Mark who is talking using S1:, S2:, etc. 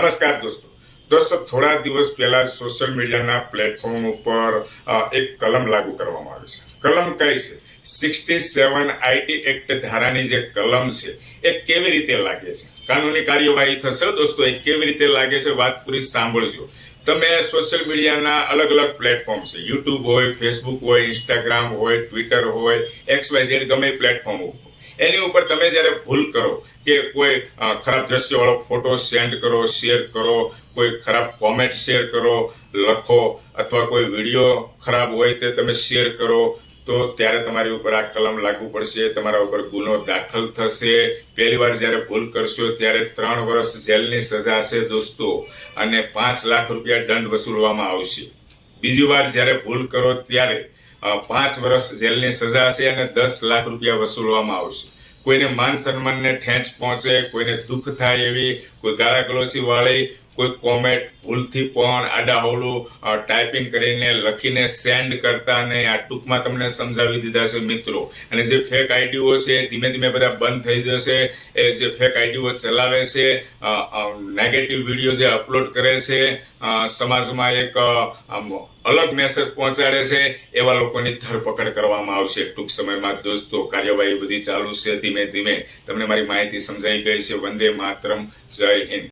S1: નમસ્કાર દોસ્તો થોડા દિવસ પહેલા સોશિયલ મીડિયાના પ્લેટફોર્મ ઉપર એક કલમ લાગુ કરવામાં આવી છે. કલમ કઈ છે? 67 આઈટી એક્ટ ધારાની જે કલમ છે એ કેવી રીતે લાગે છે, કાનૂની કાર્યવાહી થશે દોસ્તો. એ કેવી રીતે લાગે છે વાત પૂરી સાંભળજો. તમે સોશિયલ મીડિયાના અલગ અલગ પ્લેટફોર્મ છે, યુટ્યુબ હોય, ફેસબુક હોય, ઇન્સ્ટાગ્રામ હોય, ટ્વિટર હોય, XYZ ગમે પ્લેટફોર્મ ઉપર એની ઉપર તમે જ્યારે ભૂલ કરો કે કોઈ ખરાબ દ્રશ્યવાળો ફોટો સેન્ડ કરો, શેર કરો, કોઈ ખરાબ કોમેન્ટ શેર કરો, લખો, અથવા કોઈ વિડીયો ખરાબ હોય તે તમે શેર કરો, તો ત્યારે તમારી ઉપર આ કલમ લાગુ પડશે. તમારા ઉપર ગુનો દાખલ થશે. પહેલી વાર જ્યારે ભૂલ કરશો ત્યારે 3 વર્ષ જેલની સજા છે દોસ્તો, અને 5 લાખ રૂપિયા દંડ વસૂલવામાં આવશે. બીજી વાર જ્યારે ભૂલ કરો ત્યારે 5 વર્ષ જેલની સજા છે અને 10 લાખ રૂપિયા વસૂલવામાં આવશે. કોઈને માન સન્માનને ઠેંચ પહોંચે, કોઈને દુઃખ થાય એવી કોઈ ગાળાગલોચી વાળી કોઈ કોમેન્ટ ભૂલથી પણ આડાહવળું ટાઈપિંગ કરીને લખીને સેન્ડ કરતા નહીં. આ ટૂંકમાં તમને સમજાવી દીધા છે મિત્રો. અને જે ફેક આઈડીઓ છે ધીમે ધીમે બધા બંધ થઈ જશે. એ જે ફેક આઈડીઓ ચલાવે છે, નેગેટિવ વિડીયો જે અપલોડ કરે છે, સમાજમાં એક અલગ મેસેજ પહોંચાડે છે, એવા લોકોની ધરપકડ કરવામાં આવશે ટૂંક સમયમાં દોસ્તો. કાર્યવાહી બધી ચાલુ છે ધીમે ધીમે. તમને મારી માહિતી સમજાઈ ગઈ છે. વંદે માતરમ, જય હિન્દ.